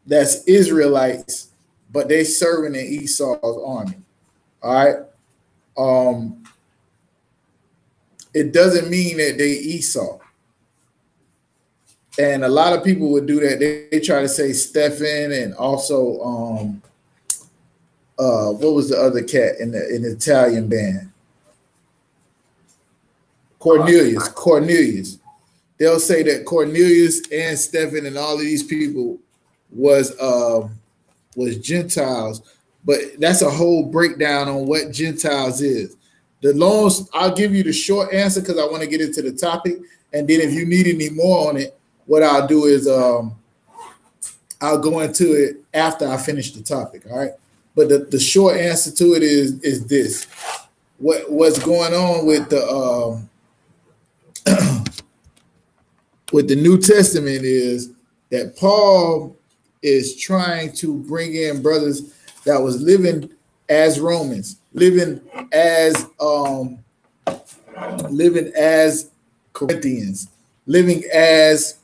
that's Israelites, but they serving in Esau's army. All right. It doesn't mean that they Esau. And a lot of people would do that. They try to say Stephen, and also what was the other cat in the Italian band? Cornelius. They'll say that Cornelius and Stephen and all of these people was Gentiles, but that's a whole breakdown on what Gentiles is. I'll give you the short answer because I want to get into the topic, and then if you need any more on it, what I'll do is I'll go into it after I finish the topic. All right, but the short answer to it is this: what's going on with the with the New Testament is that Paul is trying to bring in brothers that was living as Romans, living as Corinthians, living as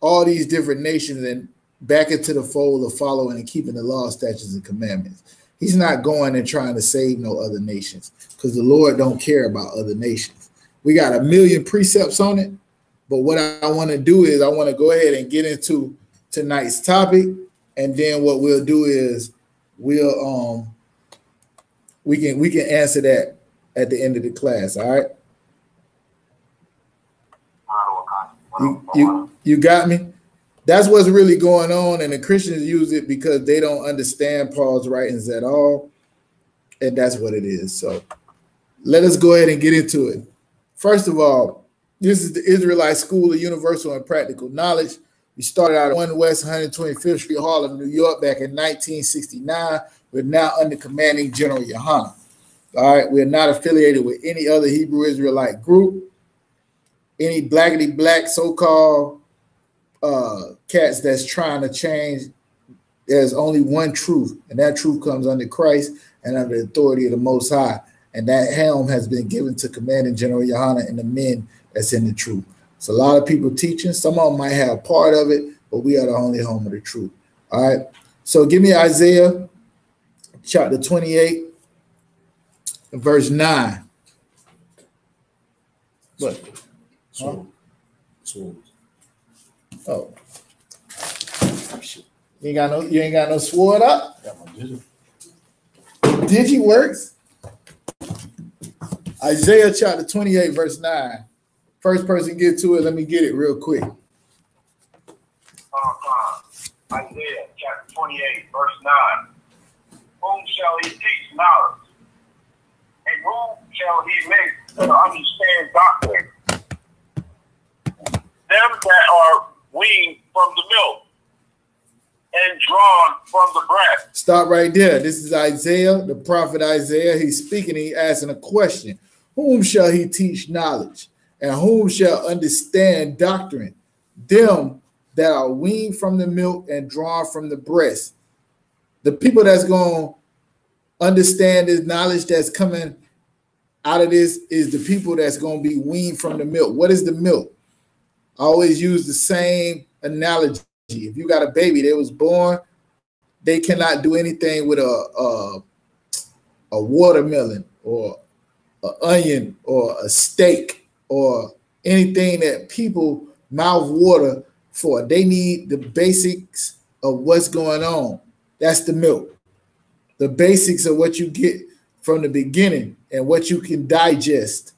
all these different nations, and back into the fold of following and keeping the law, statutes, and commandments. He's not going and trying to save no other nations because the Lord don't care about other nations. We got a million precepts on it, but what I want to do is I want to go ahead and get into tonight's topic, and then what we'll do is we can answer that at the end of the class. All right. You got me? That's what's really going on, and the Christians use it because they don't understand Paul's writings at all, and that's what it is. So let us go ahead and get into it. First of all, this is the Israelite School of Universal and Practical Knowledge. We started out at 1 West 125th Street, Harlem, New York, back in 1969. We're now under commanding General Yohanan. All right, we're not affiliated with any other Hebrew Israelite group. Any blackity black so-called cats that's trying to change, there's only one truth, and that truth comes under Christ and under the authority of the Most High. And that helm has been given to Commanding General Yohanan and the men that's in the truth. So a lot of people teaching. Some of them might have part of it, but we are the only home of the truth. All right. So give me Isaiah chapter 28, verse 9. What? Huh? Oh. You ain't got no sword up? Got my Digi works. Isaiah chapter 28, verse 9. First person get to it, let me get it real quick. Isaiah chapter 28, verse 9. Whom shall he teach knowledge? And whom shall he make to understand doctrine? Them that are weaned from the milk and drawn from the breast. Stop right there. This is Isaiah, the prophet Isaiah. He's speaking, he's asking a question. Whom shall he teach knowledge? And whom shall understand doctrine? Them that are weaned from the milk and drawn from the breast. The people that's going to understand this knowledge that's coming out of this is the people that's going to be weaned from the milk. What is the milk? I always use the same analogy. If you got a baby, they was born, they cannot do anything with a watermelon or an onion or a steak or anything that people mouth water for. They need the basics of what's going on. That's the milk. The basics of what you get from the beginning and what you can digest.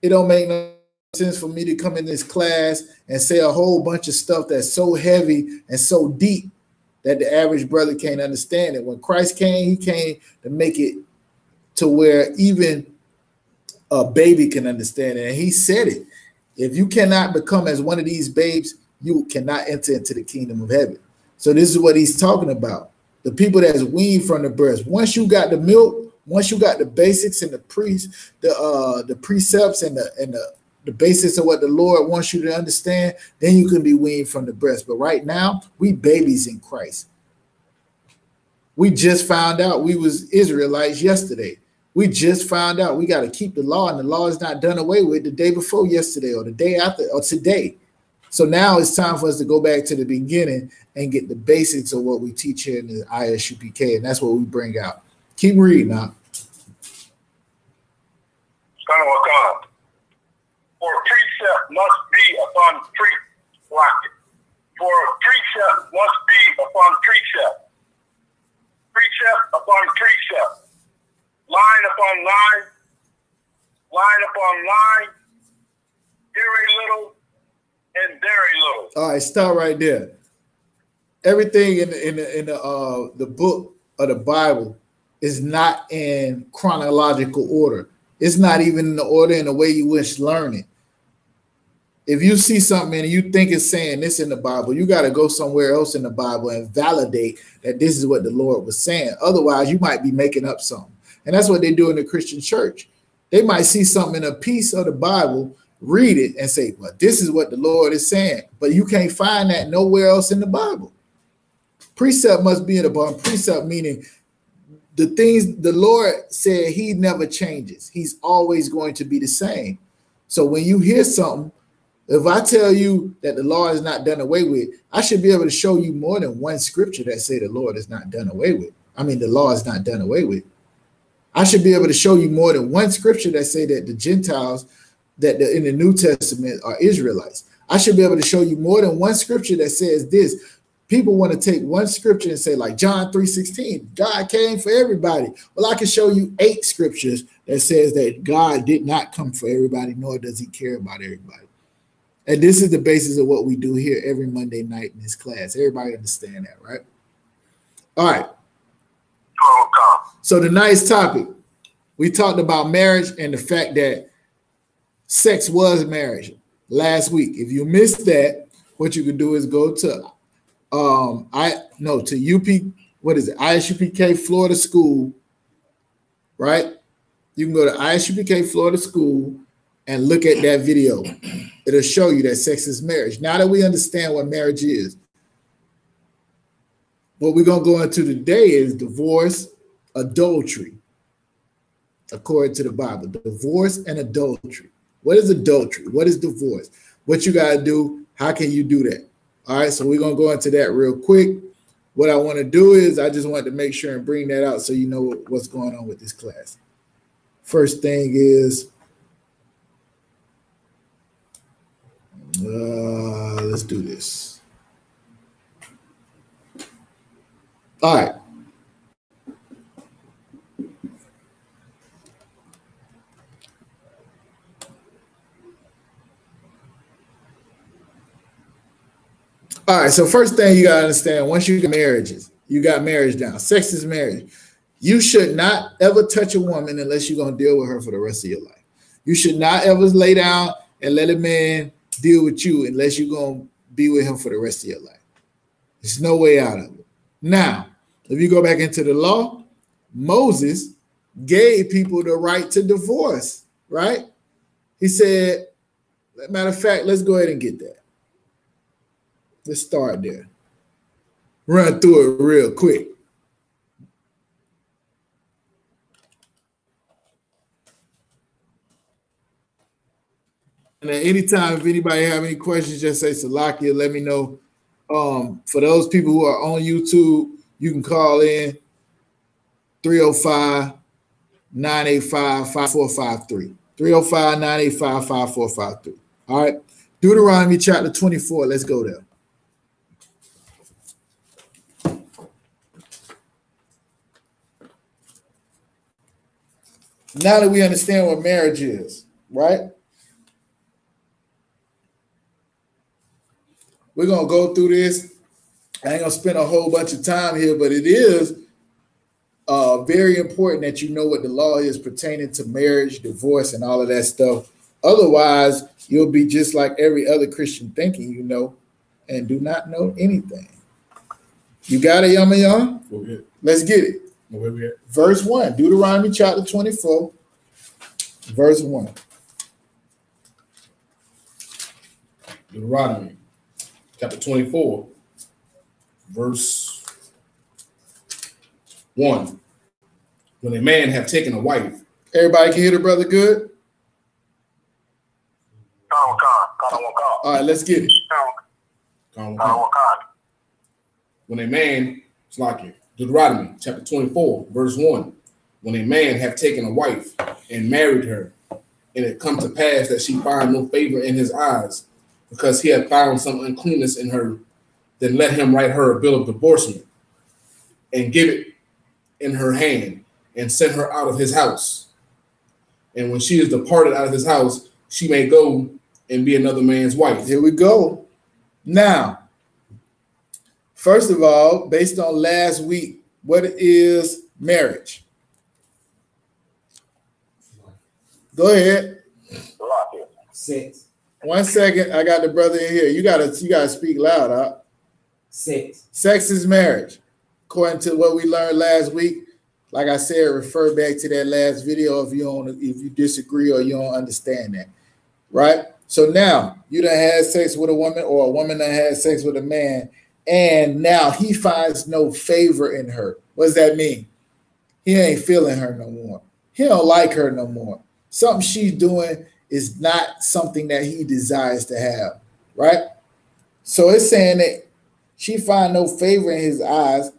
It don't make no sense for me to come in this class and say a whole bunch of stuff that's so heavy and so deep that the average brother can't understand it. When Christ came, he came to make it to where even a baby can understand it. And he said it. If you cannot become as one of these babes, you cannot enter into the kingdom of heaven. So this is what he's talking about. The people that's weaned from the breast. Once you got the milk, once you got the basics and the precepts and the basis of what the Lord wants you to understand, then you can be weaned from the breast. But right now, we babies in Christ. We just found out we was Israelites yesterday. We just found out we got to keep the law, and the law is not done away with the day before yesterday or the day after or today. So now it's time for us to go back to the beginning and get the basics of what we teach here in the ISUPK, and that's what we bring out. Keep reading now. For precept must be upon For precept must be upon precept. Precept upon precept. Line upon line. Line upon line. Very little and very little. All right, stop right there. Everything in the book of the Bible is not in chronological order. It's not even in the order in the way you wish learn it. If you see something and you think it's saying this in the Bible, you got to go somewhere else in the Bible and validate that this is what the Lord was saying. Otherwise, you might be making up something. And that's what they do in the Christian church. They might see something in a piece of the Bible, read it, and say, well, this is what the Lord is saying. But you can't find that nowhere else in the Bible. Precept must be upon precept, meaning the things the Lord said he never changes. He's always going to be the same. So when you hear something, if I tell you that the law is not done away with, I should be able to show you more than one scripture that say the Lord is not done away with. I mean, the law is not done away with. I should be able to show you more than one scripture that say that the Gentiles in the New Testament are Israelites. I should be able to show you more than one scripture that says this. People want to take one scripture and say, like John 3:16, God came for everybody. Well, I can show you 8 scriptures that says that God did not come for everybody, nor does he care about everybody. And this is the basis of what we do here every Monday night in this class. Everybody understand that, right? All right. So tonight's topic, we talked about marriage and the fact that sex was marriage last week. If you missed that, what you can do is go to ISUPK Florida School, right? You can go to ISUPK Florida School and look at that video. It'll show you that sex is marriage. Now that we understand what marriage is, what we're going to go into today is divorce, adultery, according to the Bible. Divorce and adultery. What is adultery? What is divorce? What you got to do? How can you do that? All right, so we're going to go into that real quick. What I want to do is I just wanted to make sure and bring that out so you know what's going on with this class. First thing is, let's do this. All right. All right, so first thing you got to understand, once you got marriages, you got marriage down. Sex is marriage. You should not ever touch a woman unless you're going to deal with her for the rest of your life. You should not ever lay down and let a man deal with you unless you're going to be with him for the rest of your life. There's no way out of it. Now, if you go back into the law, Moses gave people the right to divorce, right? He said, matter of fact, let's go ahead and get that. Let's start there. Run through it real quick. And at any time, if anybody have any questions, just say Salakia, let me know. For those people who are on YouTube, you can call in 305-985-5453. 305-985-5453. All right. Deuteronomy chapter 24. Let's go there. Now that we understand what marriage is, right? We're going to go through this. I ain't going to spend a whole bunch of time here, but it is very important that you know what the law is pertaining to marriage, divorce, and all of that stuff. Otherwise, you'll be just like every other Christian thinking you know and do not know anything. You got it, Yama Yama? Let's get it. Where we at? Verse 1, Deuteronomy chapter 24, verse 1. Deuteronomy chapter 24, verse 1. When a man have taken a wife. Everybody can hear the brother good? All All right, let's get it. When a man, it's like it, Deuteronomy chapter 24, verse 1. When a man have taken a wife and married her, and it come to pass that she find no favor in his eyes, because he had found some uncleanness in her, then let him write her a bill of divorcement and give it in her hand and send her out of his house. And when she is departed out of his house, she may go and be another man's wife. Here we go. Now, first of all, based on last week, what is marriage? Go ahead. Sex. 1 second. I got the brother in here. You gotta speak loud, huh? Sex. Sex is marriage. According to what we learned last week, like I said, refer back to that last video if you disagree or you don't understand that. Right? So now you done had sex with a woman, or a woman done had sex with a man, and now he finds no favor in her. What does that mean? He ain't feeling her no more. He don't like her no more. Something she's doing is not something that he desires to have, right? So it's saying that she find no favor in his eyes,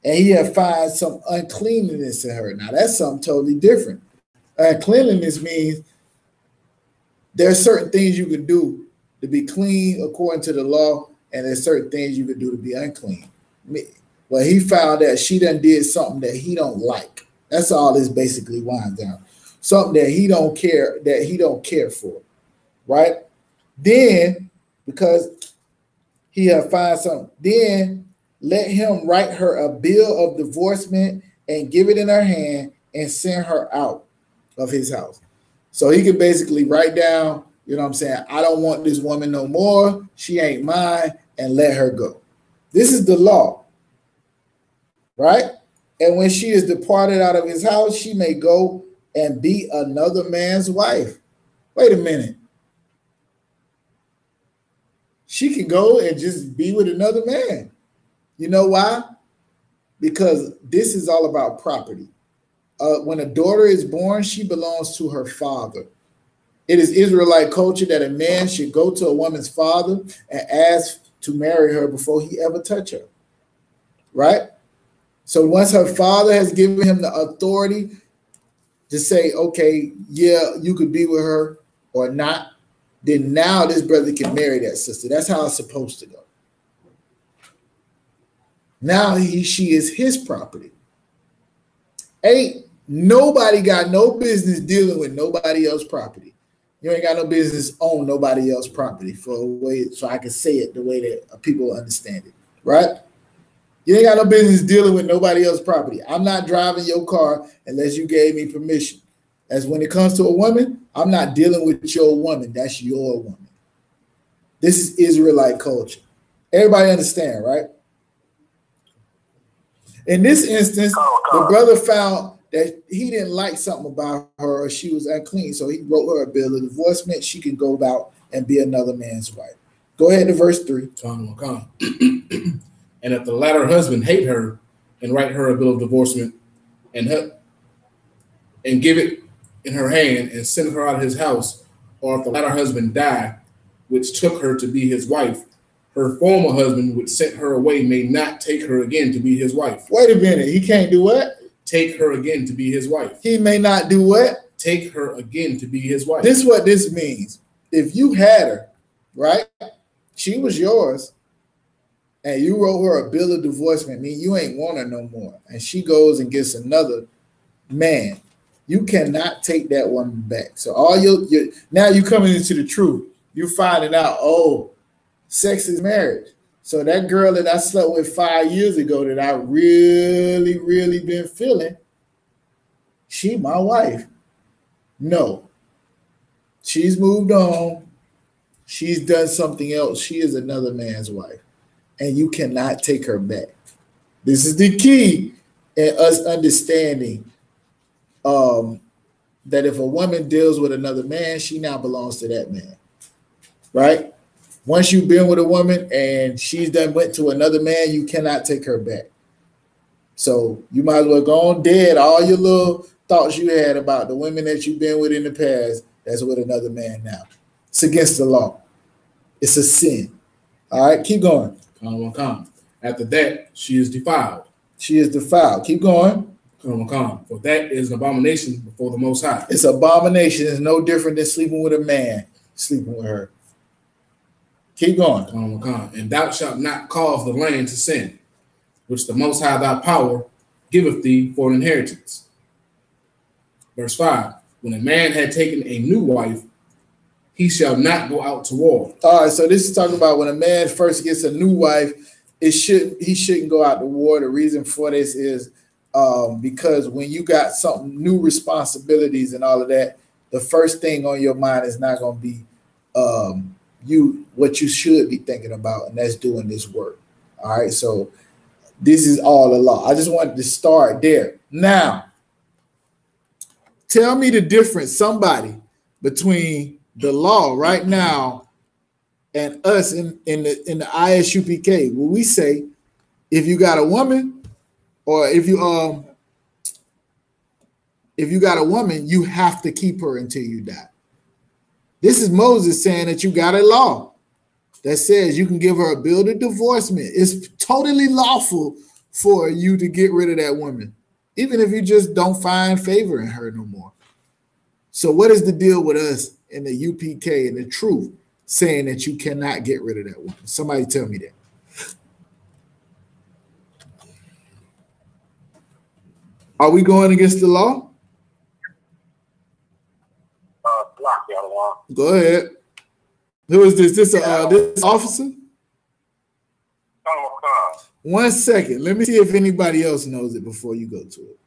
and he have find some uncleanliness in her. Now that's something totally different. Uncleanliness means there are certain things you can do to be clean according to the law, and there's certain things you can do to be unclean. Well, he found that she done did something that he don't like. That's all this basically winds down. Something that he don't care for, right? Then, because he have find something, then let him write her a bill of divorcement and give it in her hand and send her out of his house. So he could basically write down, you know what I'm saying, I don't want this woman no more. She ain't mine, and let her go. This is the law, right? And when she is departed out of his house, she may go and be another man's wife. Wait a minute. She can go and just be with another man. You know why? Because this is all about property. When a daughter is born, she belongs to her father. It is Israelite culture that a man should go to a woman's father and ask to marry her before he ever touch her, right? So once her father has given him the authority to say, okay, yeah, you could be with her or not, then now this brother can marry that sister. That's how it's supposed to go. Now she is his property. Ain't nobody got no business dealing with nobody else's property. You ain't got no business on nobody else's property for a way, so I can say it the way that people understand it, right? You ain't got no business dealing with nobody else's property. I'm not driving your car unless you gave me permission. As when it comes to a woman, I'm not dealing with your woman. That's your woman. This is Israelite culture. Everybody understand, right? In this instance, the brother found that he didn't like something about her, or she was unclean. So he wrote her a bill of divorcement. She can go out and be another man's wife. Go ahead to verse 3. And if the latter husband hate her and write her a bill of divorcement and give it in her hand and send her out of his house, or if the latter husband die, which took her to be his wife, her former husband, which sent her away, may not take her again to be his wife. Wait a minute. He can't do what? Take her again to be his wife. He may not do what? Take her again to be his wife. This is what this means. If you had her, right? She was yours, and you wrote her a bill of divorcement, mean you ain't want her no more, and she goes and gets another man, you cannot take that woman back. So all your now you coming into the truth. You finding out, oh, sex is marriage. So that girl that I slept with 5 years ago that I really, really been feeling, she my wife. No. She's moved on. She's done something else. She is another man's wife. And you cannot take her back. This is the key in us understanding that if a woman deals with another man, she now belongs to that man, right? Once you've been with a woman and she's done went to another man, you cannot take her back. So you might as well go on dead all your little thoughts you had about the women that you've been with in the past that's with another man now. It's against the law. It's a sin. All right, keep going. After that, she is defiled. She is defiled. Keep going. For that is an abomination before the Most High. It's abomination. It's no different than sleeping with a man, sleeping with her. Keep going. And thou shalt not cause the land to sin, which the Most High thy power giveth thee for an inheritance. Verse 5. When a man had taken a new wife, he shall not go out to war. All right, so this is talking about when a man first gets a new wife, he shouldn't go out to war. The reason for this is because when you got something new responsibilities and all of that, the first thing on your mind is not going to be what you should be thinking about, and that's doing this work. All right, so this is all the law. I just wanted to start there. Now, tell me the difference, somebody, between the law right now and us in the ISUPK. Will we say if you got a woman, or if you got a woman, you have to keep her until you die? This is Moses saying that you got a law that says you can give her a bill of divorcement. It's totally lawful for you to get rid of that woman, even if you just don't find favor in her no more. So what is the deal with us in the UPK and the truth saying that you cannot get rid of that woman? Somebody tell me that. Are we going against the law? Block the other one. Go ahead. Who is this? This officer? Oh, 1 second. Let me see if anybody else knows it before you go to it.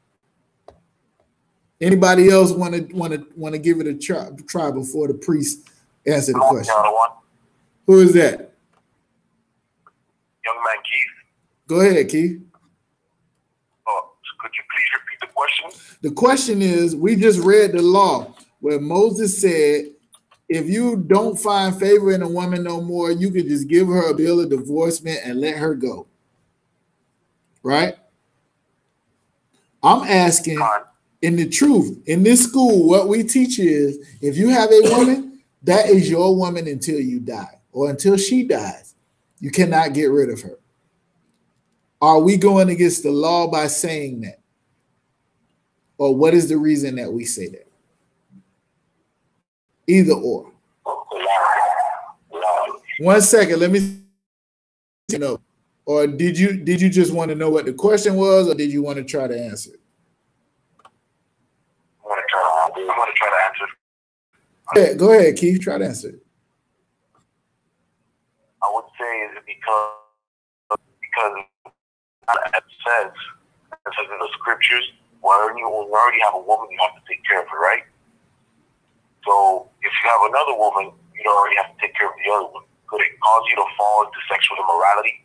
Anybody else want to give it a try before the priest answer the question? Who is that? Young man Keith. Go ahead, Keith. Could you please repeat the question? The question is, we just read the law where Moses said, if you don't find favor in a woman no more, you could just give her a bill of divorcement and let her go. Right? I'm asking, in the truth, in this school, what we teach is, if you have a woman, that is your woman until you die or until she dies. You cannot get rid of her. Are we going against the law by saying that? Or what is the reason that we say that? Either or. 1 second, let me know. Or did you just want to know what the question was, or did you want to try to answer it? I want to try to answer. Yeah, go ahead, Keith. Try to answer it. I would say is because it says in the scriptures, when you already have a woman, you have to take care of her, right? So if you have another woman, you don't already have to take care of the other one. Could it cause you to fall into sexual immorality?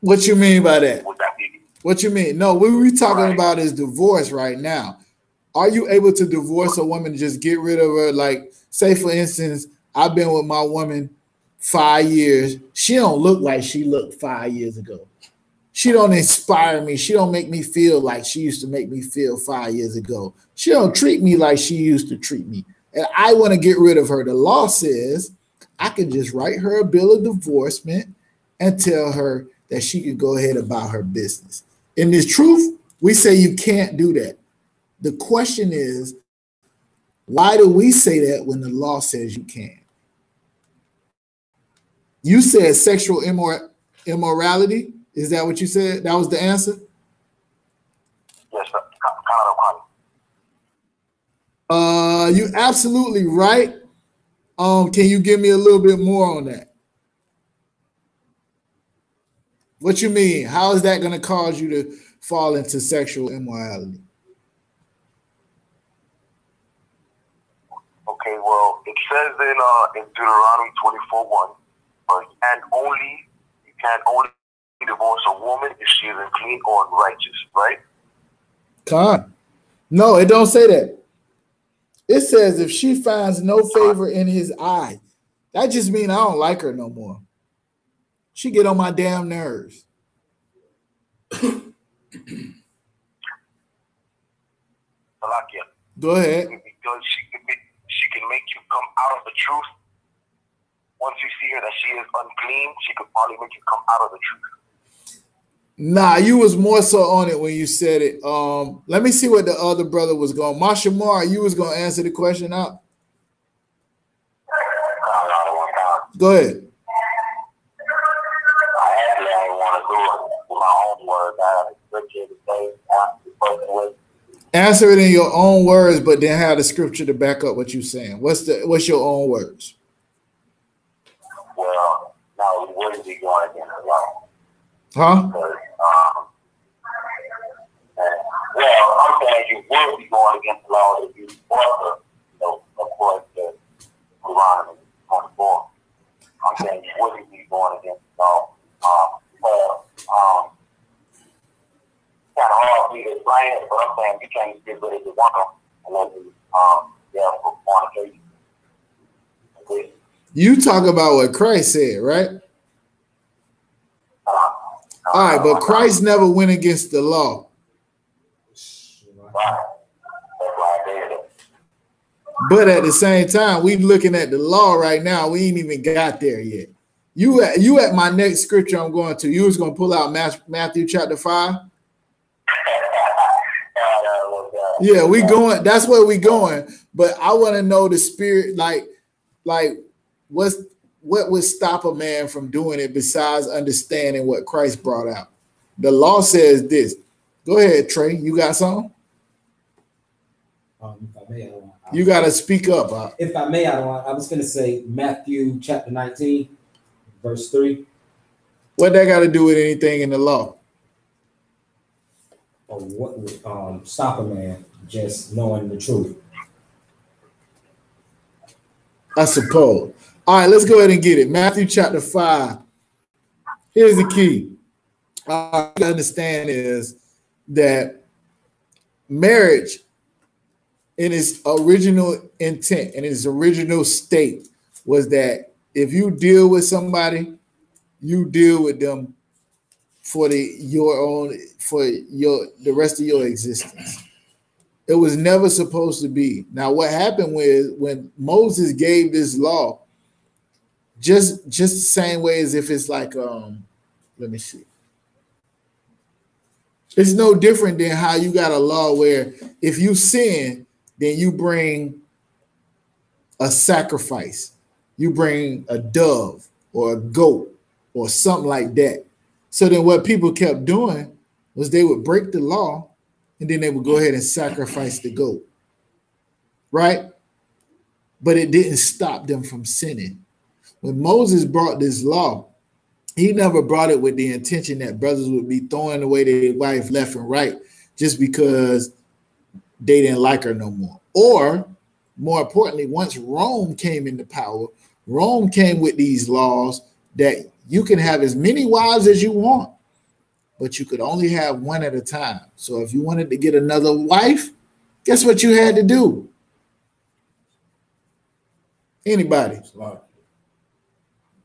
What you mean by that? Would that be? What you mean? No, what we're talking about is divorce right now. Are you able to divorce a woman and just get rid of her? Like, say, for instance, I've been with my woman 5 years. She don't look like she looked 5 years ago. She don't inspire me. She don't make me feel like she used to make me feel 5 years ago. She don't treat me like she used to treat me. And I want to get rid of her. The law says I can just write her a bill of divorcement and tell her that she can go ahead about her business. In this truth, we say you can't do that. The question is, why do we say that when the law says you can? You said sexual immorality. Is that what you said? That was the answer? Yes, you're absolutely right. Can you give me a little bit more on that? What you mean? How is that going to cause you to fall into sexual immorality? Okay, well, it says in Deuteronomy 24:1, you can only divorce a woman if she is unclean or unrighteous, right? Con. No, it don't say that. It says if she finds no favor in his eye. That just means I don't like her no more. She get on my damn nerves. Salakia. Go ahead. Because she can make you come out of the truth once you see her that she is unclean, she could probably make you come out of the truth. Nah, you was more so on it when you said it. Let me see what the other brother was going. Mashamar, you was going to answer the question out. Go ahead. I actually ain't want to do it with my own words. I have a scripture to say after the first way. Answer it in your own words, but then have the scripture to back up what you're saying. What's your own words? Well, no, we wouldn't be going against the law. Huh? Because, well, I'm saying you would be going against the law if you also, according to Deuteronomy 24. I'm saying you wouldn't be going against the law. Kind of hard for me to explain it, but I'm saying you can't get rid of the one unless you, for fornication. Okay? You talk about what Christ said, right? All right, but Christ never went against the law. Right. That's why I did it. But at the same time, we looking at the law right now. We ain't even got there yet. You at my next scripture I'm going to. You was going to pull out Matthew chapter 5. Yeah, we going. That's where we going. But I want to know the spirit, like what would stop a man from doing it besides understanding what Christ brought out? The law says this. Go ahead, Trey. You got something? If I may, You got to speak up. If I may, I was going to say Matthew chapter 19, verse 3. What that got to do with anything in the law? Or what would stop a man just knowing the truth? I suppose. All right, let's go ahead and get it. Matthew chapter 5. Here's the key. I understand is that marriage in its original intent, in its original state, was that if you deal with somebody, you deal with them for the rest of your existence. It was never supposed to be. Now, what happened was when Moses gave this law, just the same way as if it's like, let me see. It's no different than how you got a law where if you sin, then you bring a sacrifice. You bring a dove or a goat or something like that. So then what people kept doing was they would break the law and then they would go ahead and sacrifice the goat, right? But it didn't stop them from sinning. When Moses brought this law, he never brought it with the intention that brothers would be throwing away their wife left and right just because they didn't like her no more. Or, more importantly, once Rome came into power, Rome came with these laws that you can have as many wives as you want, but you could only have one at a time. So if you wanted to get another wife, guess what you had to do? Anybody?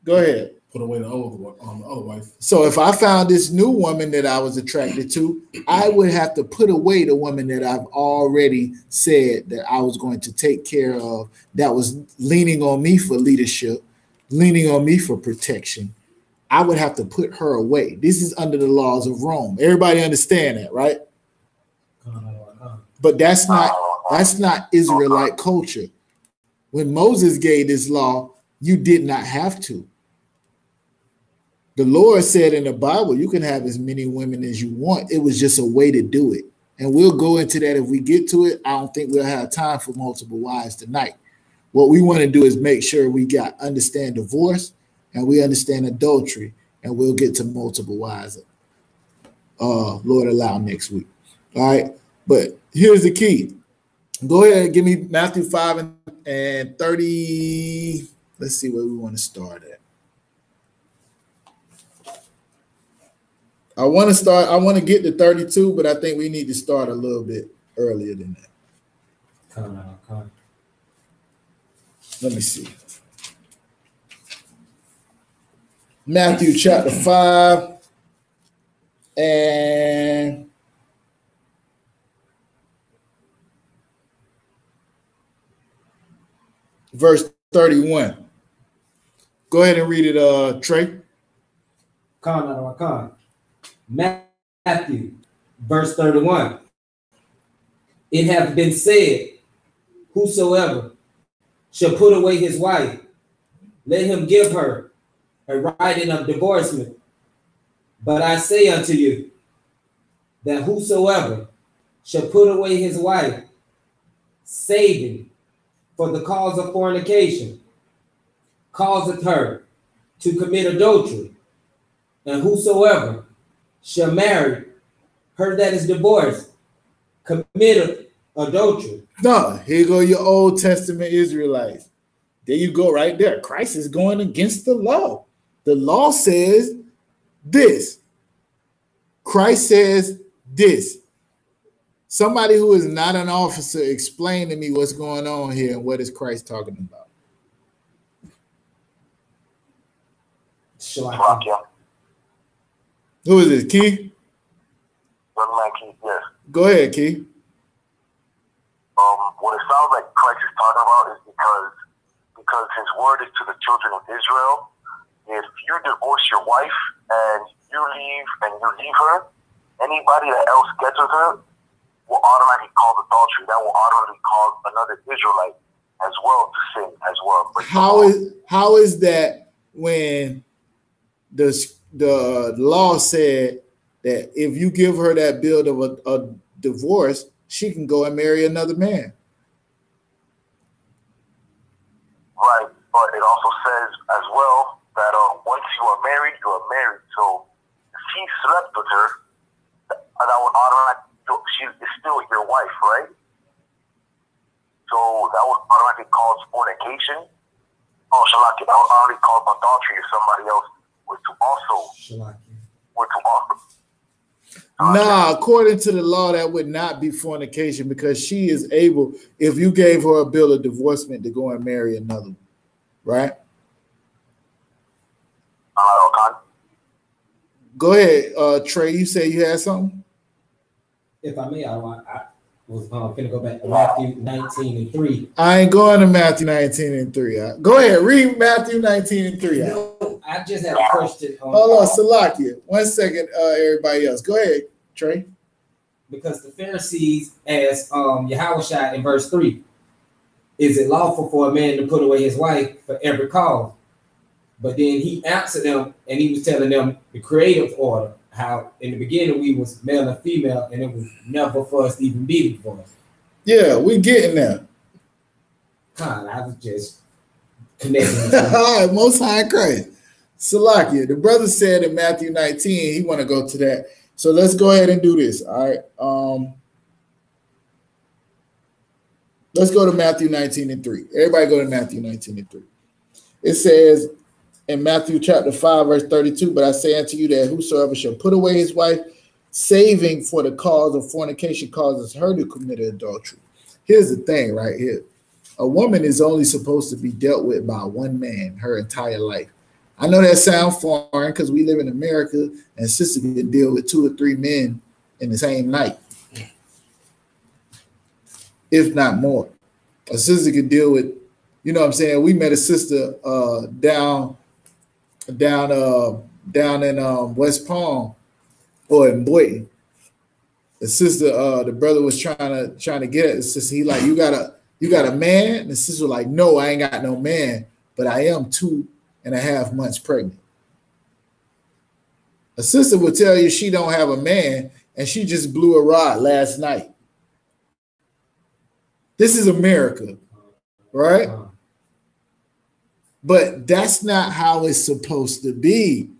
Go ahead. Put away the other wife. So if I found this new woman that I was attracted to, I would have to put away the woman that I've already said that I was going to take care of, that was leaning on me for leadership, leaning on me for protection. I would have to put her away. This is under the laws of Rome. Everybody understand that, right? But that's not Israelite culture. When Moses gave this law, you did not have to. The Lord said in the Bible, you can have as many women as you want. It was just a way to do it. And we'll go into that if we get to it. I don't think we'll have time for multiple wives tonight. What we want to do is make sure we understand divorce and we understand adultery, and we'll get to multiple wives. Lord allow next week. All right. But here's the key. Go ahead and give me Matthew 5 and 30. Let's see where we want to start at. I want to get to 32, but I think we need to start a little bit earlier than that. Let me see. Matthew chapter 5 and verse 31. Go ahead and read it, Trey. Matthew, verse 31. It hath been said, whosoever shall put away his wife, let him give her a writing of divorcement. But I say unto you, that whosoever shall put away his wife, saving for the cause of fornication, causeth her to commit adultery. And whosoever shall marry her that is divorced, committeth adultery. No, here go your Old Testament Israelites. There you go, right there. Christ is going against the law. The law says this. Christ says this. Somebody who is not an officer, explain to me what's going on here and what is Christ talking about. Who is this, Key? Yes. Go ahead, Key. What it sounds like Christ is talking about is because his word is to the children of Israel. If you divorce your wife and you leave her, anybody that else gets with her will automatically cause adultery. That will automatically cause another Israelite as well to sin as well. But how is that when the law said that if you give her that bill of a divorce, she can go and marry another man? Right, but it also says as well that once you are married, you are married. So if he slept with her, that would automatically, she is still your wife, right? So that would automatically cause fornication. Oh, Shalaki, that would already cause adultery if somebody else were to also. Nah, according to the law, that would not be fornication because she is able, if you gave her a bill of divorcement, to go and marry another one, right? Go ahead, Trey. You say you had something? If I may, I was going to go back to Matthew 19:3. I ain't going to Matthew 19:3. Go ahead, read Matthew 19:3. No, I just have a question. Hold on, Salakia. 1 second, everybody else. Go ahead, Trey. Because the Pharisees asked Yahushua in verse 3, is it lawful for a man to put away his wife for every cause? But then he answered them, and he was telling them the creative order, how in the beginning we was male and female, and it was never for us to even be divorced. Yeah, we getting there. I was just connecting. All right, Most High Christ. Salakia, the brother said in Matthew 19, he want to go to that. So let's go ahead and do this. All right. Let's go to Matthew 19:3. Everybody go to Matthew 19:3. It says in Matthew chapter 5, verse 32, but I say unto you that whosoever shall put away his wife, saving for the cause of fornication, causes her to commit adultery. Here's the thing right here. A woman is only supposed to be dealt with by one man her entire life. I know that sounds foreign because we live in America and sisters can deal with 2 or 3 men in the same night, if not more. A sister could deal with, you know what I'm saying? We met a sister down in West Palm or in Boynton. The sister, the brother was trying to get it. The sister, he like, you got a man? And the sister was like, no, I ain't got no man, but I am 2.5 months pregnant. A sister will tell you she don't have a man and she just blew a rod last night. This is America, right? But that's not how it's supposed to be.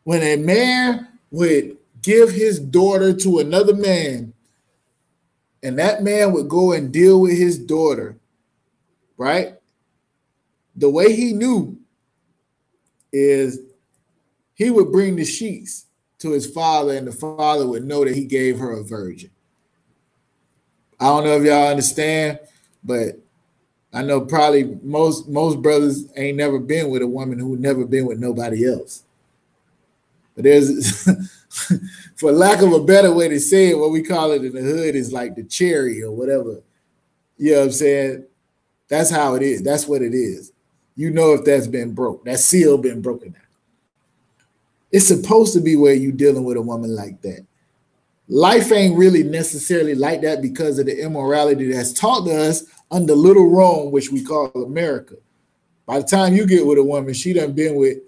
When a man would give his daughter to another man, and that man would go and deal with his daughter, right? The way he knew is he would bring the sheets to his father, and the father would know that he gave her a virgin. I don't know if y'all understand, but I know probably most brothers ain't never been with a woman who never been with nobody else. But there's, for lack of a better way to say it, what we call it in the hood is like the cherry or whatever. You know what I'm saying? That's how it is. That's what it is. You know if that's been broke, that seal been broken down. It's supposed to be where you dealing with a woman like that. Life ain't really necessarily like that because of the immorality that's taught to us under little Rome, which we call America. By the time you get with a woman, she done been with,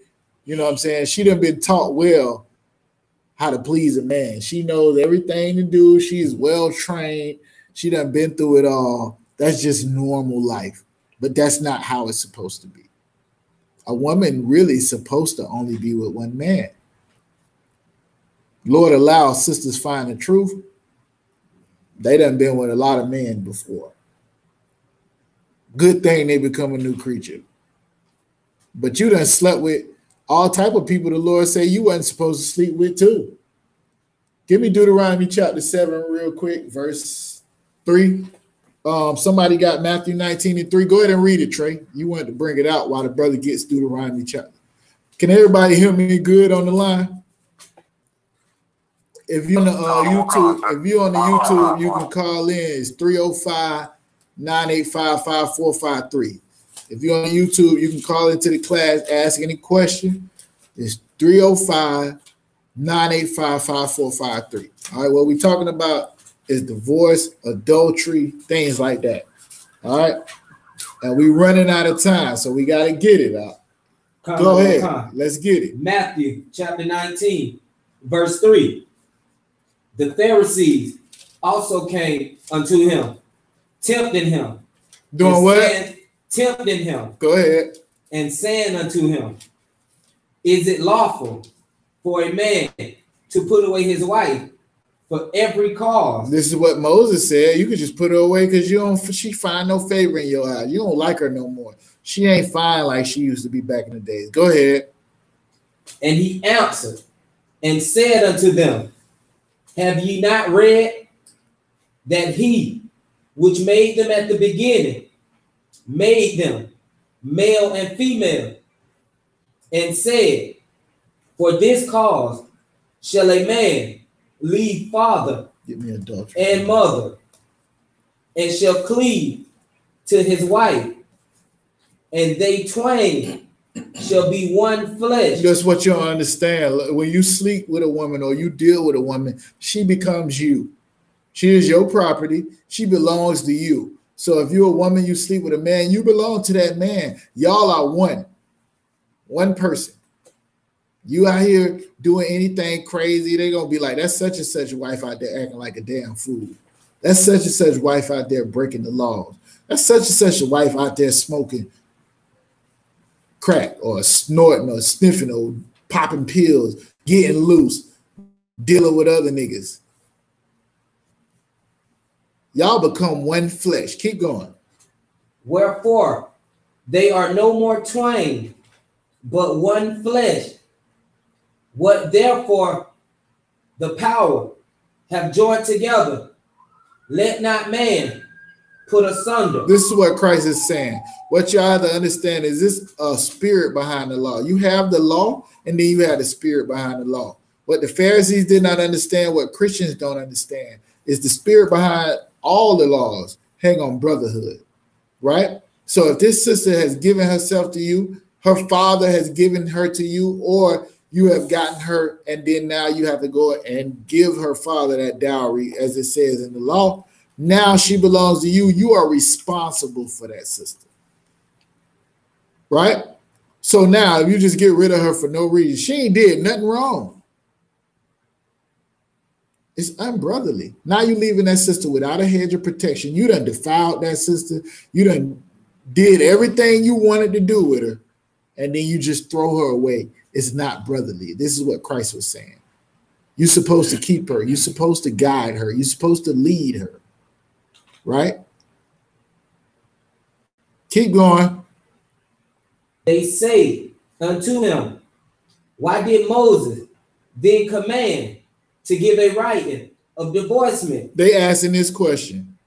you know what I'm saying? She done been taught well how to please a man. She knows everything to do. She's well trained. She done been through it all. That's just normal life. But that's not how it's supposed to be. A woman really is supposed to only be with one man. Lord allow sisters find the truth. They done been with a lot of men before. Good thing they become a new creature. But you done slept with all type of people the Lord say you wasn't supposed to sleep with too. Give me Deuteronomy chapter 7 real quick, verse 3. Somebody got Matthew 19:3. Go ahead and read it, Trey. You wanted to bring it out while the brother gets Deuteronomy chapter. Can everybody hear me good on the line? If you're on the YouTube, you can call in. It's 305-985-5453. If you're on YouTube, you can call into the class, ask any question. It's 305-985-5453. All right, what we're talking about is divorce, adultery, things like that. All right, and we're running out of time, so we got to get it out. Go ahead, let's get it. Matthew chapter 19, verse 3. The Pharisees also came unto him, tempting him. Doing what? Tempting him. Go ahead. And saying unto him, is it lawful for a man to put away his wife for every cause? This is what Moses said. You could just put her away because she find no favor in your eyes. You don't like her no more. She ain't fine like she used to be back in the days. Go ahead. And he answered and said unto them, have ye not read that he which made them at the beginning made them male and female, and said, for this cause shall a man leave father and mother, and shall cleave to his wife, and they twain shall be one flesh. That's what you don't understand. When you sleep with a woman or you deal with a woman, she becomes you. She is your property. She belongs to you. So if you're a woman, you sleep with a man, you belong to that man. Y'all are one person. You out here doing anything crazy, they're going to be like, that's such and such wife out there acting like a damn fool. That's such and such wife out there breaking the laws. That's such and such a wife out there smoking crack or snorting or sniffing or popping pills, getting loose, dealing with other niggas. Y'all become one flesh. Keep going. Wherefore, they are no more twain, but one flesh. What therefore the power have joined together, let not man put asunder. This is what Christ is saying. What you have to understand is this a spirit behind the law. You have the law, and then you have the spirit behind the law. What the Pharisees did not understand, what Christians don't understand, is the spirit behind all the laws hang on brotherhood, right? So if this sister has given herself to you, her father has given her to you, or you have gotten her, and then now you have to go and give her father that dowry, as it says in the law. Now she belongs to you. You are responsible for that sister, right? So now if you just get rid of her for no reason, she ain't did nothing wrong. It's unbrotherly. Now you're leaving that sister without a hedge of protection. You done defiled that sister. You done did everything you wanted to do with her, and then you just throw her away. It's not brotherly. This is what Christ was saying. You're supposed to keep her. You're supposed to guide her. You're supposed to lead her, right? Keep going. They say unto him, why did Moses then command to give a writing of divorcement? They asking this question.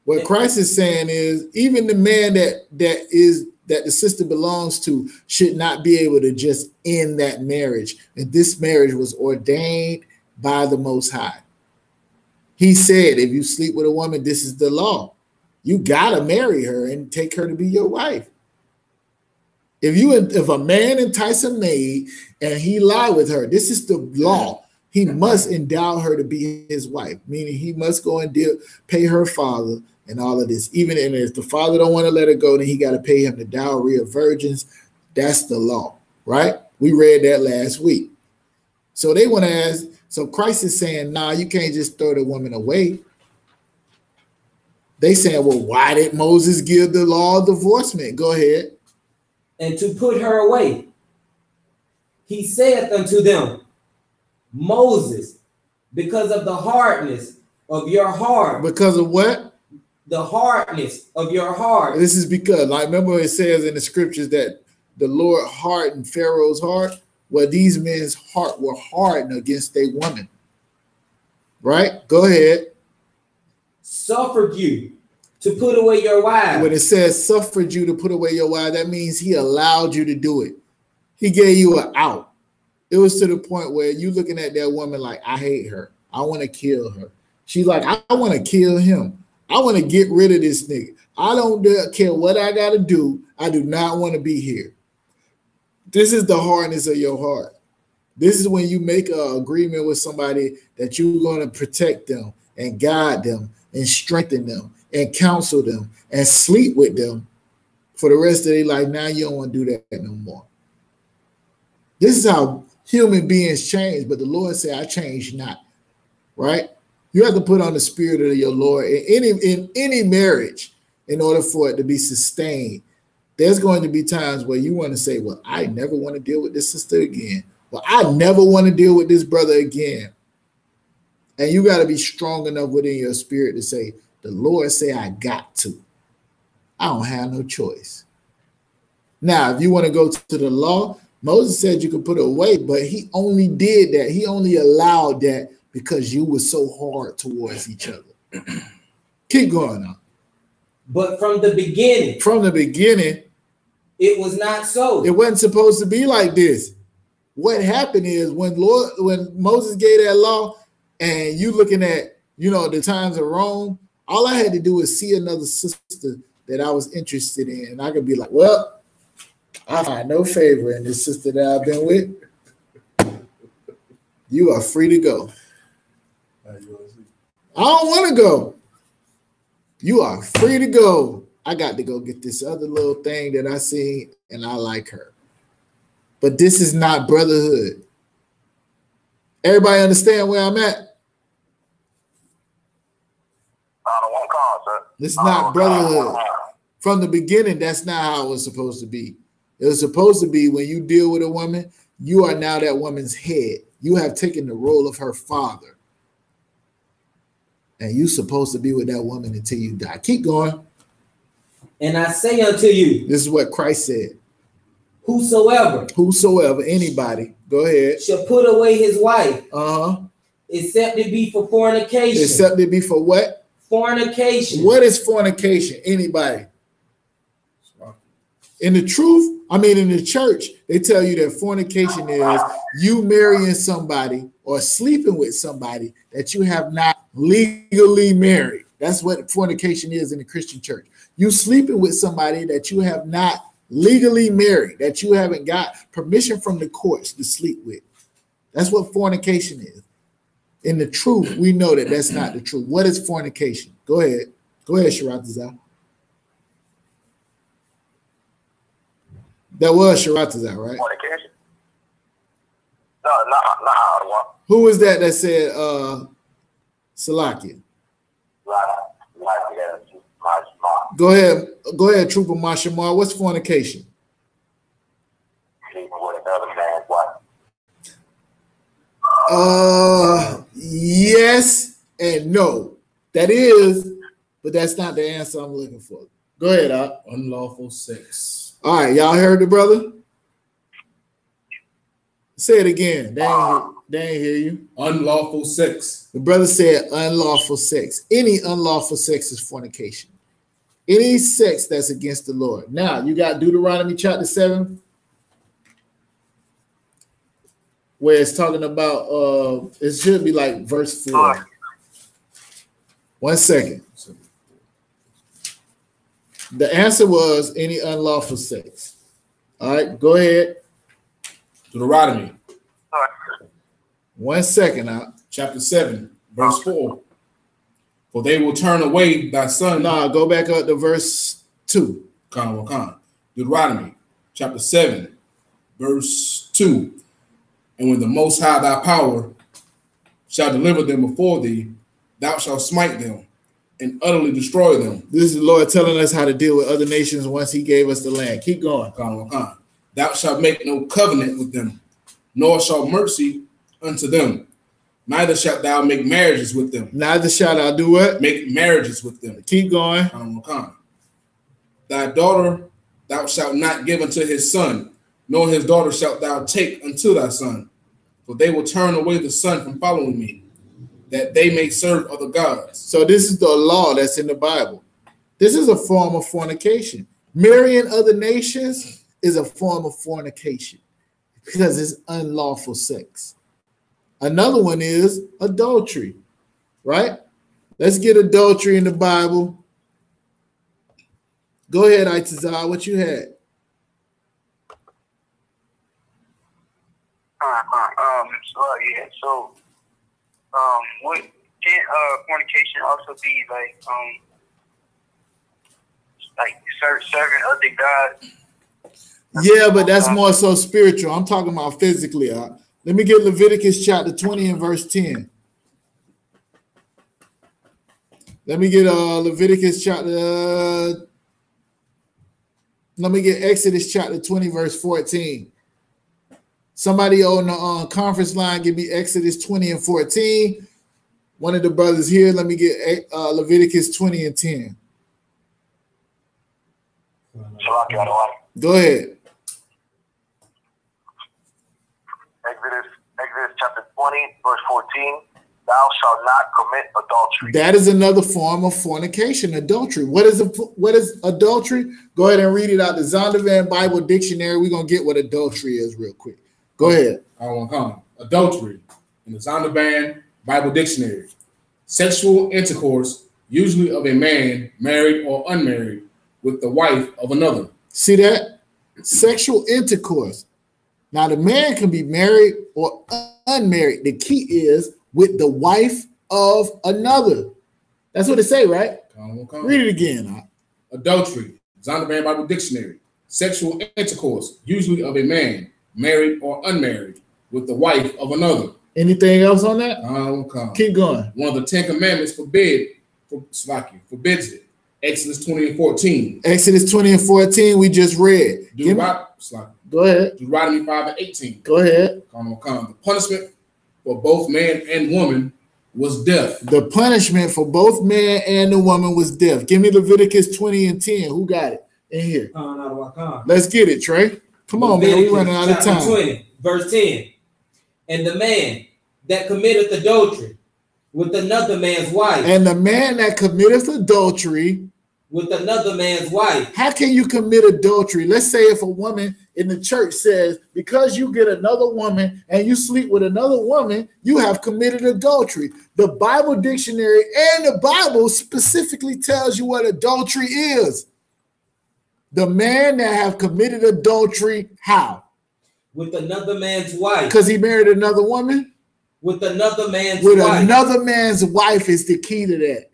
What Christ is saying is, even the man that the sister belongs to should not be able to just end that marriage. And this marriage was ordained by the Most High. He said, if you sleep with a woman, this is the law. You gotta marry her and take her to be your wife. If a man entice a maid and he lie with her, this is the law. He must endow her to be his wife, meaning he must go and pay her father and all of this. Even if the father don't want to let her go, then he got to pay him the dowry of virgins. That's the law, right? We read that last week. So they want to ask, so Christ is saying, nah, you can't just throw the woman away. They saying, well, why did Moses give the law of divorcement? Go ahead. And to put her away, he saith unto them, Moses, because of the hardness of your heart. Because of what? The hardness of your heart. This is because, like, remember it says in the scriptures that the Lord hardened Pharaoh's heart. Well, these men's heart were hardened against a woman. Right? Go ahead. Suffered you to put away your wives. When it says suffered you to put away your wives, that means he allowed you to do it. He gave you an out. It was to the point where you looking at that woman like, I hate her. I want to kill her. She's like, I want to kill him. I want to get rid of this nigga. I don't care what I got to do. I do not want to be here. This is the hardness of your heart. This is when you make an agreement with somebody that you're going to protect them and guide them and strengthen them and counsel them and sleep with them for the rest of their life. Now you don't want to do that no more. This is how human beings change, but the Lord said, I change not, right? You have to put on the spirit of your Lord in any marriage in order for it to be sustained. There's going to be times where you want to say, well, I never want to deal with this sister again. Well, I never want to deal with this brother again. And you got to be strong enough within your spirit to say, the Lord say I got to. I don't have no choice. Now, if you want to go to the law, Moses said you could put it away, but he only did that. He only allowed that because you were so hard towards each other. Keep going on. But from the beginning. From the beginning. It was not so. It wasn't supposed to be like this. What happened is when Moses gave that law and you looking at, the times of Rome, all I had to do was see another sister that I was interested in. And I could be like, well, I find no favor in this sister that I've been with. You are free to go. I don't want to go. You are free to go. I got to go get this other little thing that I see and I like her. But this is not brotherhood. Everybody understand where I'm at? This is not brotherhood. From the beginning, that's not how it was supposed to be. It was supposed to be when you deal with a woman, you are now that woman's head. You have taken the role of her father. And you're supposed to be with that woman until you die. Keep going. And I say unto you. This is what Christ said. Whosoever, anybody, go ahead. Shall put away his wife. Except it be for fornication. Except it be for what? Fornication. What is fornication? Anybody? In the church, they tell you that fornication is you marrying somebody or sleeping with somebody that you have not legally married. That's what fornication is in the Christian church. You sleeping with somebody that you have not legally married, that you haven't got permission from the courts to sleep with. That's what fornication is. In the truth, we know that that's not the truth. What is fornication? Go ahead. Go ahead, Sharatazar. That was Sharatazar, right? Fornication? No, not who was that said Salakia? Go ahead, Trooper Mashamar. What's fornication? Sleeping with another man's wife. Yes and no. That is, but that's not the answer I'm looking for. Go ahead, Op. Unlawful sex. All right, y'all heard the brother? Say it again. They ain't hear you. Unlawful sex. The brother said unlawful sex. Any unlawful sex is fornication. Any sex that's against the Lord. Now, you got Deuteronomy chapter 7, where it's talking about, it should be like verse 4. 1 second. The answer was any unlawful sex. All right, go ahead. Deuteronomy. 1 second. Chapter 7, verse 4. For they will turn away thy son. Nah, go back up to verse 2. Deuteronomy, chapter 7, verse 2. And when the Most High thy power shall deliver them before thee, thou shalt smite them and utterly destroy them. This is the Lord telling us how to deal with other nations once he gave us the land. Keep going. Thou shalt make no covenant with them, nor shall mercy unto them. Neither shalt thou make marriages with them. Neither shalt thou do what? Make marriages with them. Keep going. Thy daughter thou shalt not give unto his son, nor his daughter shalt thou take unto thy son. For they will turn away the son from following me, that they may serve other gods. So this is the law that's in the Bible. This is a form of fornication. Marrying other nations is a form of fornication because it's unlawful sex. Another one is adultery, right? Let's get adultery in the Bible. Go ahead, Itazar, what you had? What can fornication also be like serving other gods? Yeah, but that's more so spiritual. I'm talking about physically. Let me get Leviticus chapter 20 and verse 10. Let me get Leviticus chapter. Let me get Exodus chapter 20 verse 14. Somebody on the conference line, give me Exodus 20 and 14. One of the brothers here, let me get Leviticus 20 and 10. Go ahead. Exodus chapter 20, verse 14. Thou shalt not commit adultery. That is another form of fornication, adultery. What is adultery? Go ahead and read it out the Zondervan Bible Dictionary. We're going to get what adultery is real quick. Go ahead. Adultery in the Zondervan Bible Dictionary. Sexual intercourse, usually of a man, married or unmarried, with the wife of another. See that? Sexual intercourse. Now, the man can be married or unmarried. The key is with the wife of another. That's what it say, right? Read it again. Adultery, Zondervan Bible Dictionary. Sexual intercourse, usually of a man, married or unmarried, with the wife of another. Anything else on that? Keep going. One of the 10 Commandments forbids it. Exodus 20 and 14. Exodus 20 and 14, we just read. Go ahead. Deuteronomy 5 and 18. Go ahead. The punishment for both man and woman was death. The punishment for both man and the woman was death. Give me Leviticus 20 and 10. Who got it in here? Let's get it, Trey. Come on, man. We're running out of time. 20, verse 10. And the man that committeth adultery with another man's wife. And the man that committeth adultery with another man's wife. How can you commit adultery? Let's say if a woman in the church says, because you get another woman and you sleep with another woman, you have committed adultery. The Bible dictionary and the Bible specifically tells you what adultery is. The man that have committed adultery, how? With another man's wife. Because he married another woman? With another man's wife. With another man's wife is the key to that.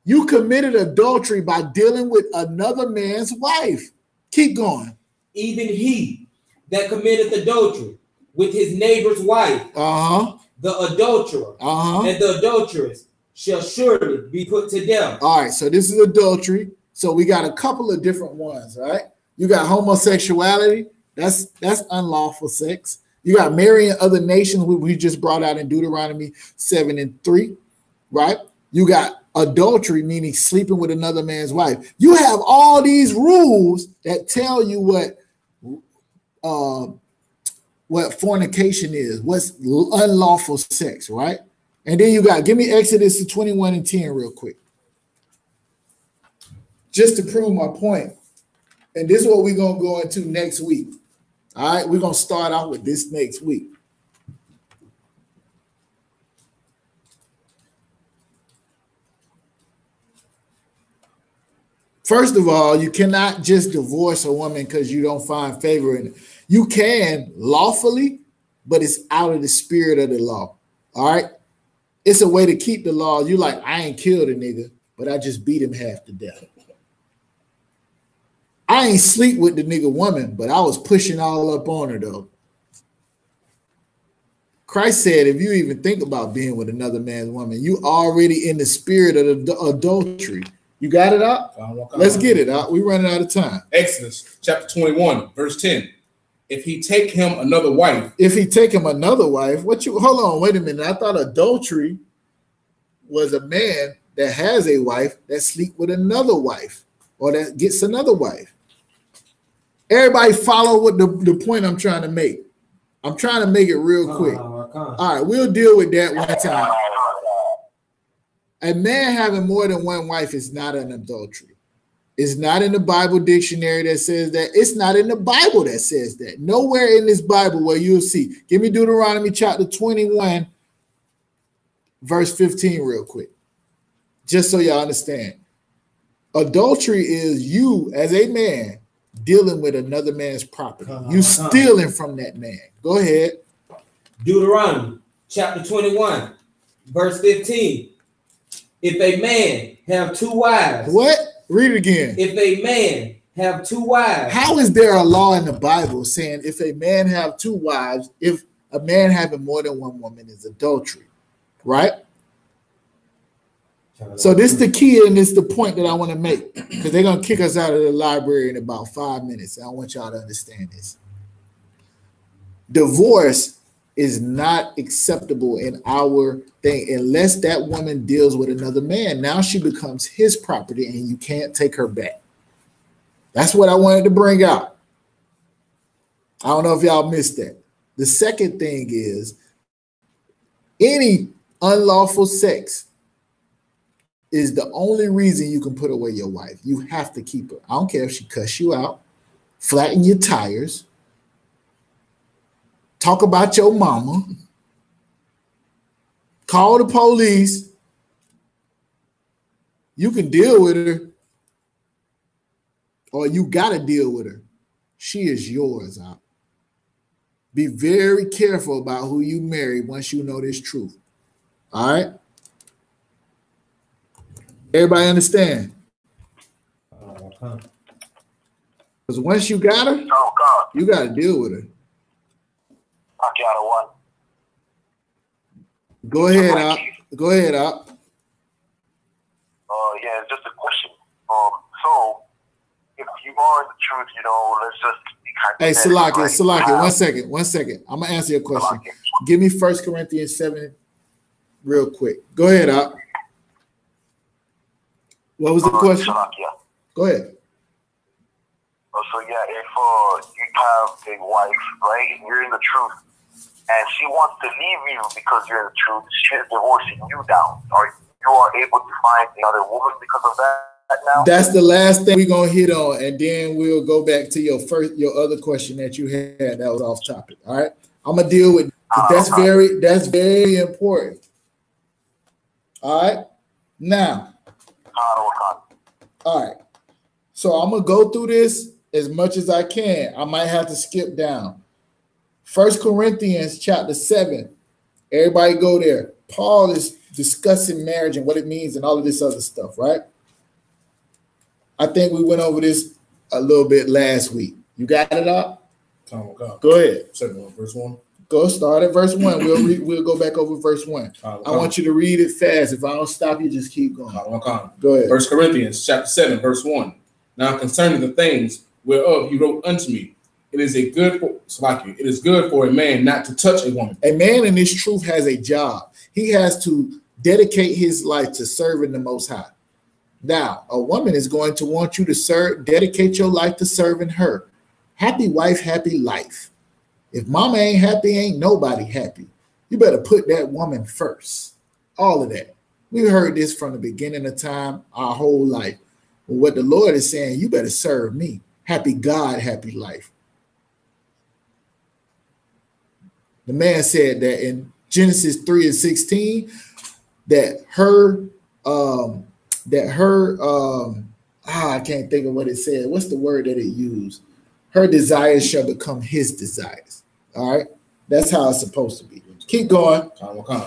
You committed adultery by dealing with another man's wife. Keep going. Even he that committeth adultery with his neighbor's wife, the adulterer and the adulteress shall surely be put to death. All right, so this is adultery. So we got a couple of different ones, right? You got homosexuality. That's unlawful sex. You got marrying other nations, we just brought out in Deuteronomy 7 and 3, right? You got adultery, meaning sleeping with another man's wife. You have all these rules that tell you what fornication is, what's unlawful sex, right? And then you got, give me Exodus 21 and 10 real quick. Just to prove my point. And this is what we're going to go into next week. All right, we're going to start out with this next week. First of all, you cannot just divorce a woman because you don't find favor in it. You can lawfully, but it's out of the spirit of the law. All right. It's a way to keep the law. You like, I ain't killed a nigga, but I just beat him half to death. I ain't sleep with the nigga woman, but I was pushing all up on her though. Christ said, if you even think about being with another man's woman, you already in the spirit of the adultery. You got it out? Let's get it out. We're running out of time. Exodus chapter 21, verse 10. If he take him another wife. If he take him another wife, hold on, wait a minute. I thought adultery was a man that has a wife that sleep with another wife or that gets another wife. Everybody follow what the point I'm trying to make. I'm trying to make it real quick. All right, we'll deal with that one time. A man having more than one wife is not an adultery. It's not in the Bible dictionary that says that. It's not in the Bible that says that. Nowhere in this Bible where you'll see. Give me Deuteronomy chapter 21, verse 15 real quick. Just so y'all understand. Adultery is you as a man dealing with another man's property. You stealing from that man. Go ahead. Deuteronomy chapter 21, verse 15. If a man have two wives. What? Read it again. If a man have two wives. How is there a law in the Bible saying if a man have two wives, if a man having more than one woman is adultery, right? So this is the key and it's the point that I want to make because they're going to kick us out of the library in about 5 minutes. I want y'all to understand this. Divorce is not acceptable in our thing unless that woman deals with another man. Now she becomes his property and you can't take her back. That's what I wanted to bring out. I don't know if y'all missed that. The second thing is any unlawful sex is the only reason you can put away your wife. You have to keep her. I don't care if she cuss you out, flatten your tires, talk about your mama, call the police. You can deal with her or you got to deal with her. She is yours. Be very careful about who you marry once you know this truth. All right? Everybody understand? Because once you got her, you got to deal with her. Go ahead, Op. Go ahead, Op. Yeah, it's just a question. So if you are in the truth, let's just be Salakia, one second. I'm gonna answer your question. Give me 1 Corinthians 7 real quick. Go ahead, Op. What was the question? Go ahead. So yeah, if you have a wife, right, and you're in the truth, and she wants to leave you because you're in the truth, she's divorcing you down, or you are able to find another woman because of that now? That's the last thing we're gonna hit on, and then we'll go back to your other question that you had that was off topic. All right, I'm gonna deal with that's very important. All right, now. All right, so I'm gonna go through this as much as I can. I might have to skip down. 1 Corinthians chapter 7. Everybody go there. Paul is discussing marriage and what it means and all of this other stuff, right? I think we went over this a little bit last week. You got it up? Go ahead. Verse 1. Go start at verse 1. We'll go back over verse 1. I want you to read it fast. If I don't stop you, just keep going. Go ahead. 1 Corinthians chapter 7, verse 1. Now concerning the things whereof you wrote unto me, it is good for a man not to touch a woman. A man in this truth has a job. He has to dedicate his life to serving the Most High. Now, a woman is going to want you to dedicate your life to serving her. Happy wife, happy life. If mama ain't happy, ain't nobody happy. You better put that woman first. All of that. We've heard this from the beginning of time, our whole life. But what the Lord is saying, you better serve me. Happy God, happy life. The man said that in Genesis 3:16, that her I can't think of what it said. What's the word that it used? Her desires shall become his desires. All right. That's how it's supposed to be. Keep going.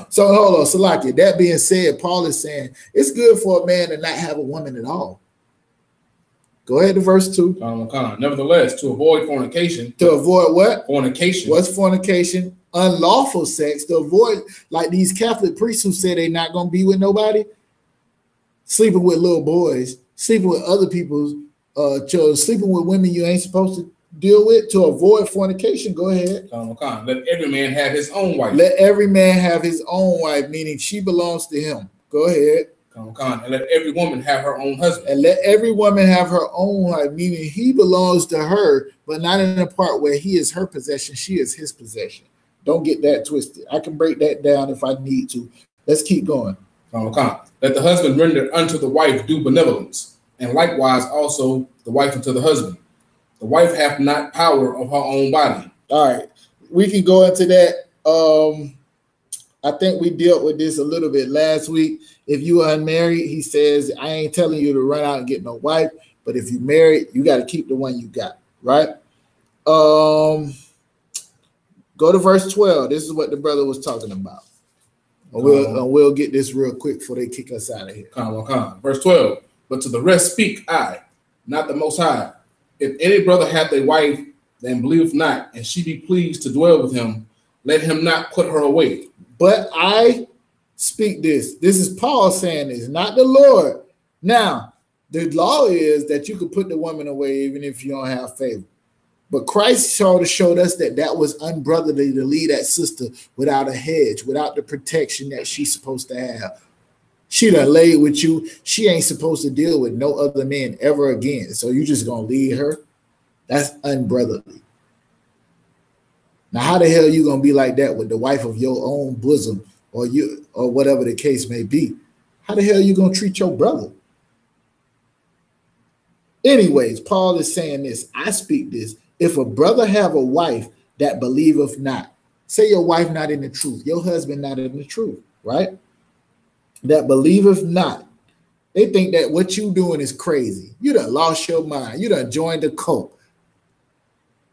So hold on, Salakia. That being said, Paul is saying it's good for a man to not have a woman at all. Go ahead to verse 2. Nevertheless, to avoid fornication. To avoid what? Fornication. What's fornication? Unlawful sex. To avoid, like these Catholic priests who say they're not going to be with nobody, sleeping with little boys, sleeping with other people's children, sleeping with women you ain't supposed to deal with. To avoid fornication, go ahead. Let every man have his own wife. Let every man have his own wife, meaning she belongs to him. Go ahead. And let every woman have her own husband. And let every woman have her own wife, meaning he belongs to her, but not in the part where he is her possession, she is his possession. Don't get that twisted. I can break that down if I need to. Let's keep going. Let the husband render unto the wife due benevolence, and likewise also the wife unto the husband. The wife hath not power of her own body. All right. We can go into that. I think we dealt with this a little bit last week. If you are unmarried, he says, I ain't telling you to run out and get no wife, but if you married, you got to keep the one you got, right? Go to verse 12. This is what the brother was talking about. We'll get this real quick before they kick us out of here. Verse 12. But to the rest speak I, not the Most High. If any brother hath a wife and believeth not, and she be pleased to dwell with him, let him not put her away. But I speak this. This is Paul saying this, not the Lord. Now, the law is that you could put the woman away even if you don't have favor. But Christ showed us that that was unbrotherly to leave that sister without a hedge, without the protection that she's supposed to have. She done laid with you. She ain't supposed to deal with no other men ever again. So you just gonna leave her? That's unbrotherly. Now, how the hell are you gonna be like that with the wife of your own bosom, or you, or whatever the case may be? How the hell are you gonna treat your brother? Anyways, Paul is saying this. I speak this. If a brother have a wife that believeth not, say your wife not in the truth, your husband not in the truth, right? That believeth not. They think that what you doing is crazy. You done lost your mind. You done joined the cult.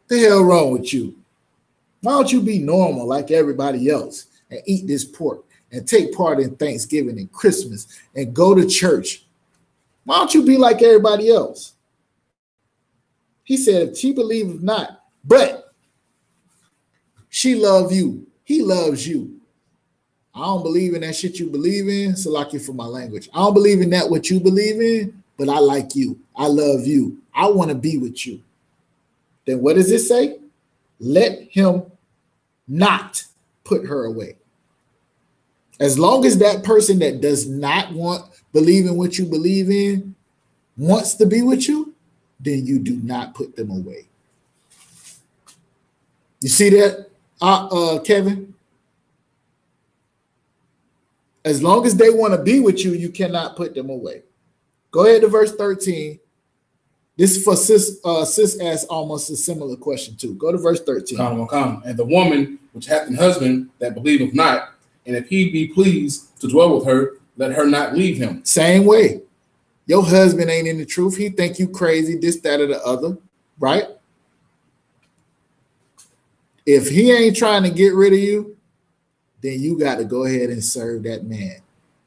The hell wrong with you? Why don't you be normal like everybody else and eat this pork and take part in Thanksgiving and Christmas and go to church? Why don't you be like everybody else? He said, if she believeth not, but she love you, he loves you. I don't believe in that shit you believe in, so like you for my language. I don't believe in that what you believe in, but I like you. I love you. I want to be with you. Then what does it say? Let him not put her away. As long as that person that does not believe in what you believe in wants to be with you, then you do not put them away. You see that, Kevin? As long as they want to be with you, you cannot put them away. Go ahead to verse 13. This is for sis. Sis asked almost a similar question too. Go to verse 13. And the woman which hath an husband that believeth not, and if he be pleased to dwell with her, let her not leave him. Same way. Your husband ain't in the truth. He think you crazy, this, that, or the other, right? If he ain't trying to get rid of you, then you got to go ahead and serve that man.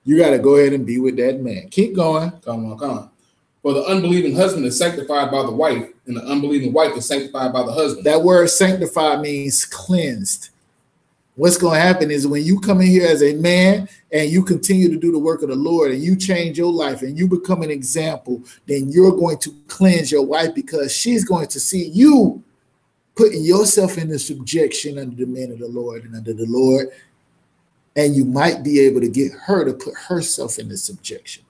You got to go ahead and be with that man. Keep going. For the unbelieving husband is sanctified by the wife, and the unbelieving wife is sanctified by the husband. That word sanctified means cleansed. What's going to happen is when you come in here as a man and you continue to do the work of the Lord and you change your life and you become an example, then you're going to cleanse your wife because she's going to see you putting yourself in the subjection under the men of the Lord and under the Lord. And you might be able to get her to put herself in the subjection.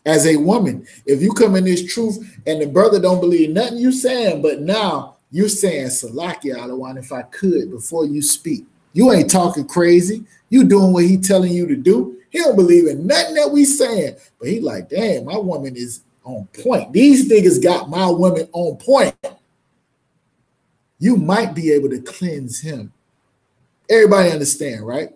As a woman, if you come in this truth and the brother don't believe nothing you saying, but now you're saying, Salakia, Alawan, if I could, before you speak. You ain't talking crazy. You doing what he telling you to do. He don't believe in nothing that we saying. But he like, damn, my woman is on point. These niggas got my woman on point. You might be able to cleanse him. Everybody understand, right?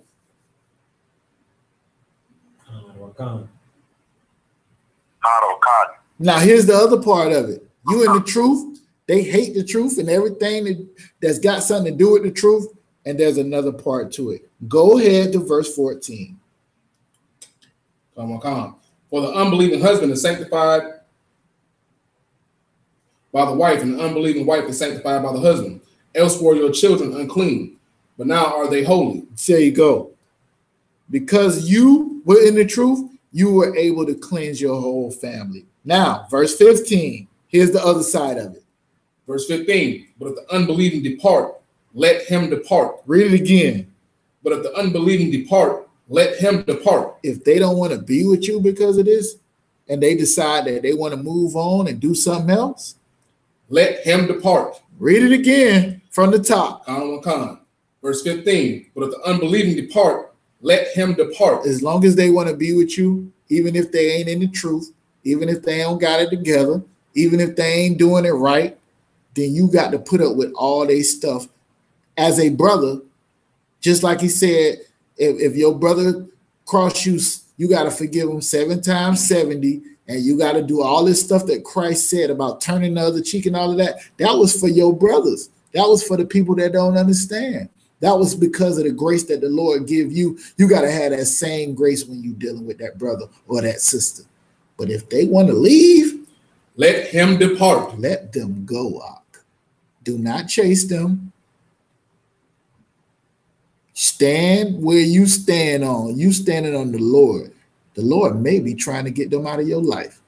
Now, here's the other part of it. You in the truth, they hate the truth and everything that's got something to do with the truth. And there's another part to it. Go ahead to verse 14. Come on. For the unbelieving husband is sanctified by the wife, and the unbelieving wife is sanctified by the husband. Else were your children unclean, but now are they holy. There you go. Because you were in the truth, you were able to cleanse your whole family. Now, verse 15. Here's the other side of it. Verse 15. But if the unbelieving depart, let him depart. Read it again. But if the unbelieving depart, let him depart. If they don't want to be with you because of this, and they decide that they want to move on and do something else, let him depart. Read it again from the top. Verse 15. But if the unbelieving depart, let him depart. As long as they want to be with you, even if they ain't in the truth, even if they don't got it together, even if they ain't doing it right, then you got to put up with all their stuff as a brother. Just like he said, if your brother cross you, you got to forgive him 7 times 70, and you got to do all this stuff that Christ said about turning the other cheek and all of that. That was for your brothers. That was for the people that don't understand. That was because of the grace that the Lord give you. You got to have that same grace when you're dealing with that brother or that sister. But if they want to leave, let him depart. Let them go, Ak. Do not chase them. Stand where you stand on. You standing on the Lord. The Lord may be trying to get them out of your life.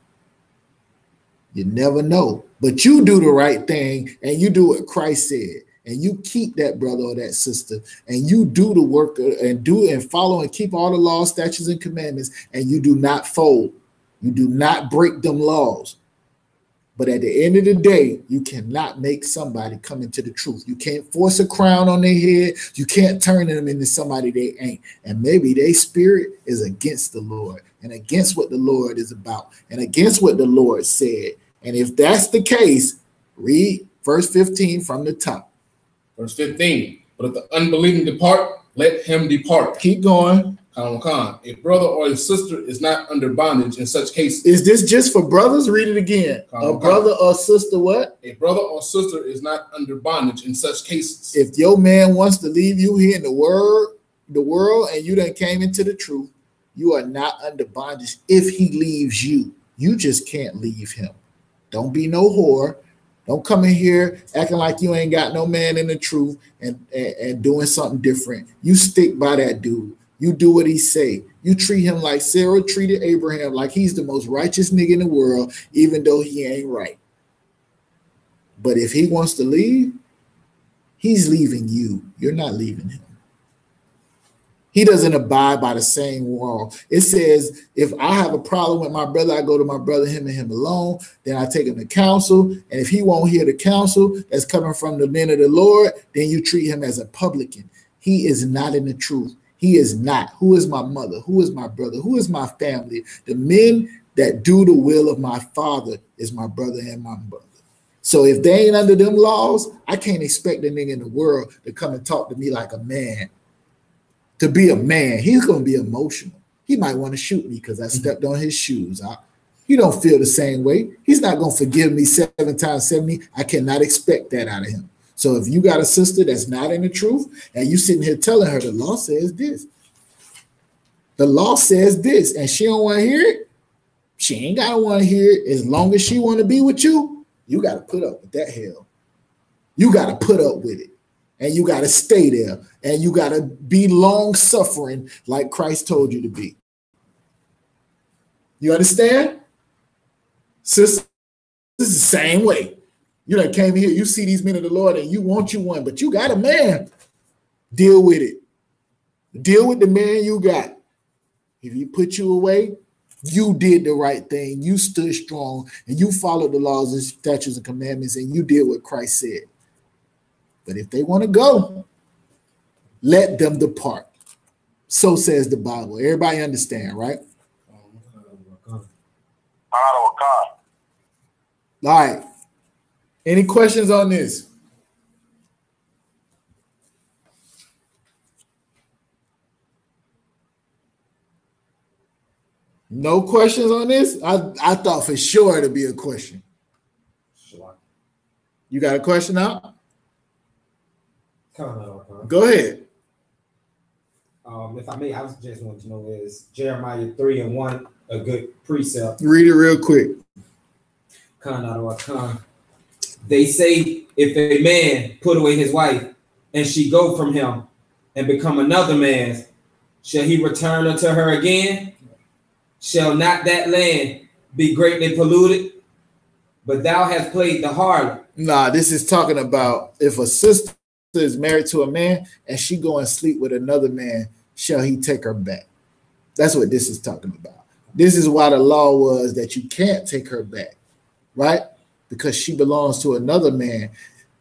You never know. But you do the right thing, and you do what Christ said, and you keep that brother or that sister, and you do the work and do and follow and keep all the laws, statutes, and commandments, and you do not fold. You do not break them laws. But at the end of the day, you cannot make somebody come into the truth. You can't force a crown on their head. You can't turn them into somebody they ain't. And maybe their spirit is against the Lord and against what the Lord is about and against what the Lord said. And if that's the case, read verse 15 from the top. Verse 15. But if the unbelieving depart, let him depart. Keep going. A brother or a sister is not under bondage in such cases. Is this just for brothers? Read it again. A brother or sister what? A brother or sister is not under bondage in such cases. If your man wants to leave you here in the world, and you done came into the truth, you are not under bondage if he leaves you. You just can't leave him. Don't be no whore. Don't come in here acting like you ain't got no man in the truth and doing something different. You stick by that dude. You do what he say. You treat him like Sarah treated Abraham, like he's the most righteous nigga in the world, even though he ain't right. But if he wants to leave, he's leaving you. You're not leaving him. He doesn't abide by the same wall. It says, if I have a problem with my brother, I go to my brother, him and him alone. Then I take him to counsel. And if he won't hear the counsel that's coming from the men of the Lord, then you treat him as a publican. He is not in the truth. He is not. Who is my mother? Who is my brother? Who is my family? The men that do the will of my Father is my brother and my brother. So if they ain't under them laws, I can't expect a nigga in the world to come and talk to me like a man. To be a man, he's going to be emotional. He might want to shoot me because I stepped on his shoes. You don't feel the same way. He's not going to forgive me 7 times 70. I cannot expect that out of him. So if you got a sister that's not in the truth and you sitting here telling her the law says this, the law says this, and she don't want to hear it, she ain't got to want to hear it. As long as she want to be with you, you got to put up with that hell. You got to put up with it. And you got to stay there. And you got to be long-suffering like Christ told you to be. You understand? Sister, this is the same way. You done came here, you see these men of the Lord, and you want you one, but you got a man. Deal with it. Deal with the man you got. If he put you away, you did the right thing. You stood strong, and you followed the laws and statutes and commandments, and you did what Christ said. But if they want to go, let them depart. So says the Bible. Everybody understand, right? All right. Any questions on this? No questions on this? I thought for sure it'd be a question. You got a question out? Go ahead. If I may, I was just wanting to know, is Jeremiah 3:1 a good precept? Read it real quick. They say, if a man put away his wife, and she go from him, and become another man's, shall he return unto her again? Shall not that land be greatly polluted? But thou hast played the harlot. Nah, this is talking about if a sister is married to a man and she go and sleep with another man, shall he take her back? That's what this is talking about. This is why the law was that you can't take her back, right? Because she belongs to another man.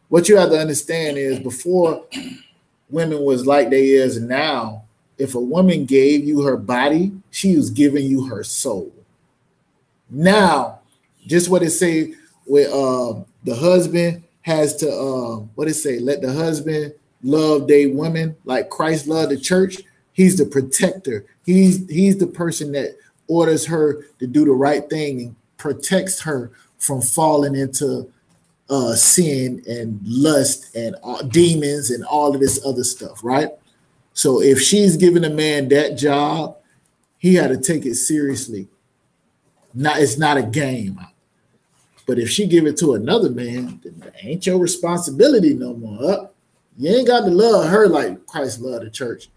What you have to understand is before women was like they is now, if a woman gave you her body, she was giving you her soul. Now, just what it say with the husband has to what it say, let the husband love their women like Christ loved the church. He's the protector. He's the person that orders her to do the right thing and protects her from falling into sin and lust and demons and all of this other stuff, right? So if she's giving a man that job, he had to take it seriously. It's not a game. But if she give it to another man, then it ain't your responsibility no more. You ain't got to love her like Christ loved the church.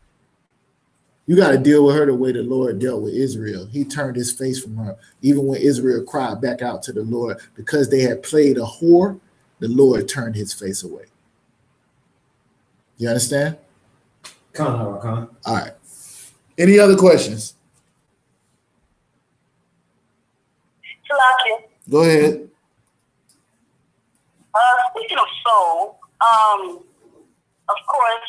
You got to deal with her the way the Lord dealt with Israel. He turned his face from her. Even when Israel cried back out to the Lord because they had played a whore, the Lord turned his face away. You understand? All right. Any other questions? Go ahead. Speaking of soul, of course,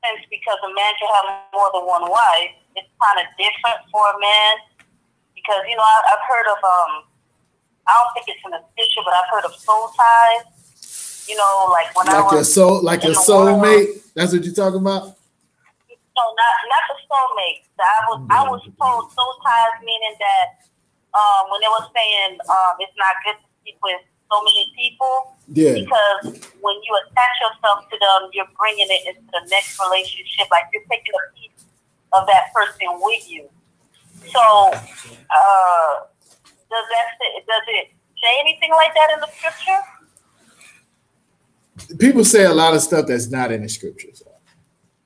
since because a man can have more than one wife, it's kind of different for a man because, you know, I've heard of, I don't think it's an official, but I've heard of soul ties, you know, like when I was... Like your soulmate? That's what you're talking about? No, not the soulmate. I was told soul ties meaning that when they were saying it's not good to sleep with so many people, because when you attach yourself to them, you're bringing it into the next relationship, like you're taking a piece of that person with you. So, does it say anything like that in the scripture? People say a lot of stuff that's not in the scriptures.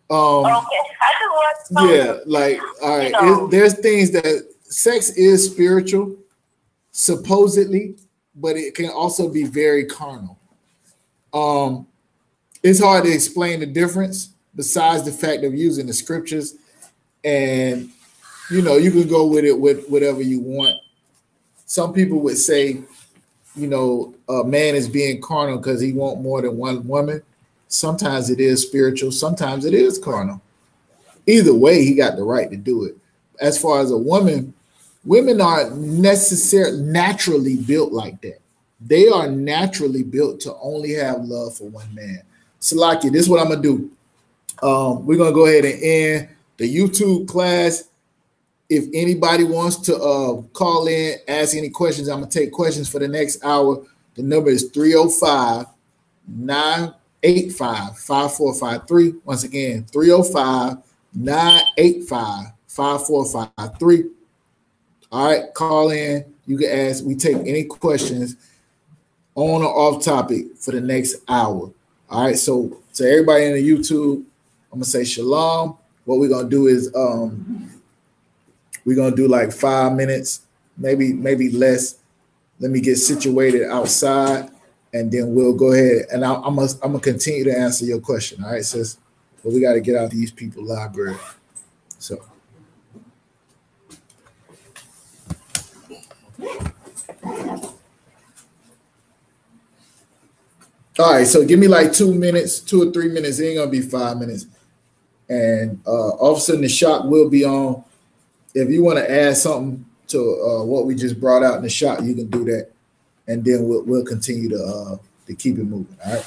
Okay, I just want to like, all right, you know, there's things that sex is spiritual, supposedly, but it can also be very carnal. It's hard to explain the difference besides the fact of using the scriptures, and you know, you can go with it with whatever you want. Some people would say, you know, a man is being carnal because he wants more than one woman. Sometimes it is spiritual, sometimes it is carnal. Either way, he got the right to do it. As far as a woman, women are naturally built like that. They are naturally built to only have love for one man. Salaki, this is what I'm gonna do. We're gonna go ahead and end the YouTube class. If anybody wants to call in, ask any questions, I'm gonna take questions for the next hour. The number is 305-985-5453. Once again, 305-985-5453. All right, call in. You can ask. We take any questions on or off topic for the next hour. All right, so to everybody in the YouTube, I'm gonna say shalom. What we're gonna do is we're gonna do like 5 minutes, maybe less. Let me get situated outside, and then we'll go ahead and I'm gonna continue to answer your question. All right, sis. But we got to get out these people library. So. All right, so give me like 2 minutes, 2 or 3 minutes. It ain't gonna be 5 minutes. And Officer Nishak will be on. If you want to add something to what we just brought out in the shot, you can do that, and then we'll continue to keep it moving. All right.